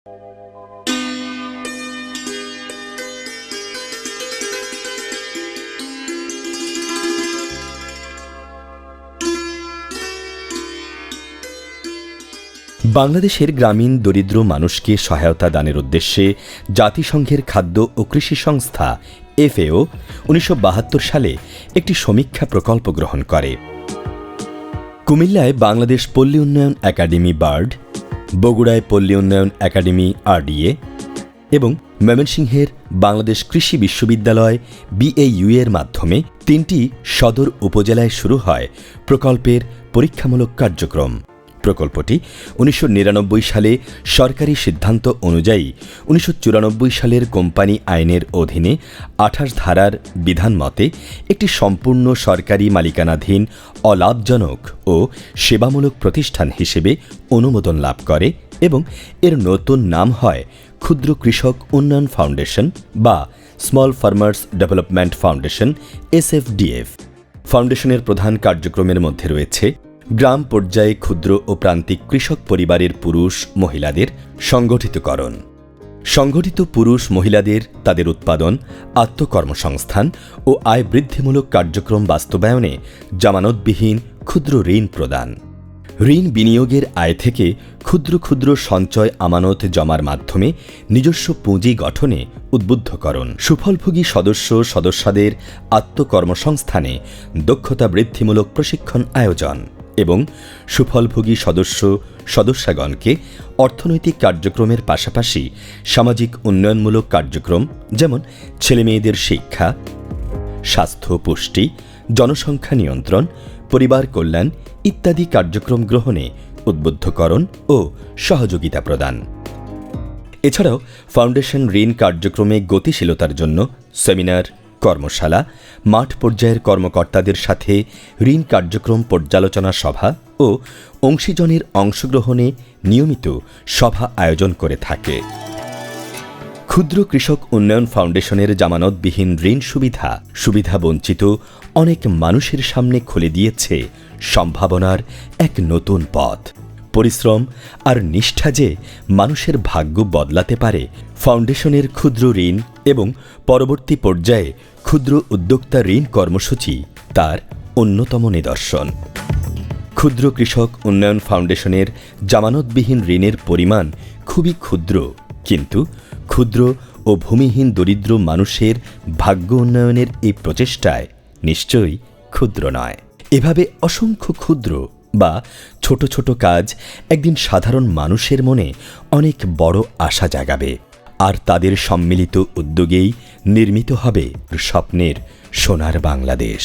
বাংলাদেশের গ্রামীণ দরিদ্র মানুষকে সহায়তা দানের উদ্দেশ্যে জাতিসংঘের খাদ্য ও কৃষি সংস্থা FAO ১৯৭২ সালে একটি সমীক্ষা প্রকল্প গ্রহণ করে। কুমিল্লায় বাংলাদেশ পল্লী উন্নয়ন একাডেমি বার্ড, বগুড়ায় পল্লী উন্নয়ন একাডেমি RDA এবং ময়মনসিংহের বাংলাদেশ কৃষি বিশ্ববিদ্যালয় BAU এর মাধ্যমে ৩টি সদর উপজেলায় শুরু হয় প্রকল্পের পরীক্ষামূলক কার্যক্রম। প্রকল্পটি ১৯৯৯ সালে সরকারি সিদ্ধান্ত অনুযায়ী ১৯৯৪ সালের কোম্পানি আইনের অধীনে ২৮ ধারার বিধান মতে একটি সম্পূর্ণ সরকারি মালিকানাধীন অলাভজনক ও সেবামূলক প্রতিষ্ঠান হিসেবে অনুমোদন লাভ করে এবং এর নতুন নাম হয় ক্ষুদ্র কৃষক উন্নয়ন ফাউন্ডেশন বা small farmers development foundation SFDF। ফাউন্ডেশনের প্রধান কার্যক্রমের মধ্যে রয়েছে গ্রাম পর্যায়ে ক্ষুদ্র ও প্রান্তিক কৃষক পরিবারের পুরুষ মহিলাদের সংগঠিতকরণ, সংগঠিত পুরুষ মহিলাদের তাদের উৎপাদন, আত্মকর্মসংস্থান ও আয় বৃদ্ধিমূলক কার্যক্রম বাস্তবায়নে জামানতবিহীন ক্ষুদ্র ঋণ প্রদান, ঋণ বিনিয়োগের আয় থেকে ক্ষুদ্র ক্ষুদ্র সঞ্চয় আমানত জমার মাধ্যমে নিজস্ব পুঁজি গঠনে উদ্বুদ্ধকরণ, সুফলভোগী সদস্যদের আত্মকর্মসংস্থানে দক্ষতা বৃদ্ধিমূলক প্রশিক্ষণ আয়োজন এবং সুফলভোগী সদস্যগণকে অর্থনৈতিক কার্যক্রমের পাশাপাশি সামাজিক উন্নয়নমূলক কার্যক্রম যেমন ছেলেমেয়েদের শিক্ষা, স্বাস্থ্য, পুষ্টি, জনসংখ্যা নিয়ন্ত্রণ, পরিবার কল্যাণ ইত্যাদি কার্যক্রম গ্রহণে উদ্বুদ্ধকরণ ও সহযোগিতা প্রদান। এছাড়াও ফাউন্ডেশন ঋণ কার্যক্রমে গতিশীলতার জন্য সেমিনার, কর্মশালা, মাঠ পর্যায়ের কর্মকর্তাদের সাথে ঋণ কার্যক্রম পর্যালোচনা সভা ও অংশীজনের অংশগ্রহণে নিয়মিত সভা আয়োজন করে থাকে। ক্ষুদ্র কৃষক উন্নয়ন ফাউন্ডেশনের জামানতবিহীন ঋণ সুবিধা বঞ্চিত অনেক মানুষের সামনে খুলে দিয়েছে সম্ভাবনার এক নতুন পথ। পরিশ্রম আর নিষ্ঠা যে মানুষের ভাগ্য বদলাতে পারে, ফাউন্ডেশনের ক্ষুদ্র ঋণ এবং পরবর্তী পর্যায়ে ক্ষুদ্র উদ্যোক্তা ঋণ কর্মসূচি তার অন্যতম নিদর্শন। ক্ষুদ্র কৃষক উন্নয়ন ফাউন্ডেশনের জামানতবিহীন ঋণের পরিমাণ খুবই ক্ষুদ্র, কিন্তু ক্ষুদ্র ও ভূমিহীন দরিদ্র মানুষের ভাগ্য উন্নয়নের এই প্রচেষ্টায় নিশ্চয়ই ক্ষুদ্র নয়। এভাবে অসংখ্য ক্ষুদ্র বা ছোট ছোট কাজ একদিন সাধারণ মানুষের মনে অনেক বড় আশা জাগাবে, আর তাদের সম্মিলিত উদ্যোগেই নির্মিত হবে স্বপ্নের সোনার বাংলাদেশ।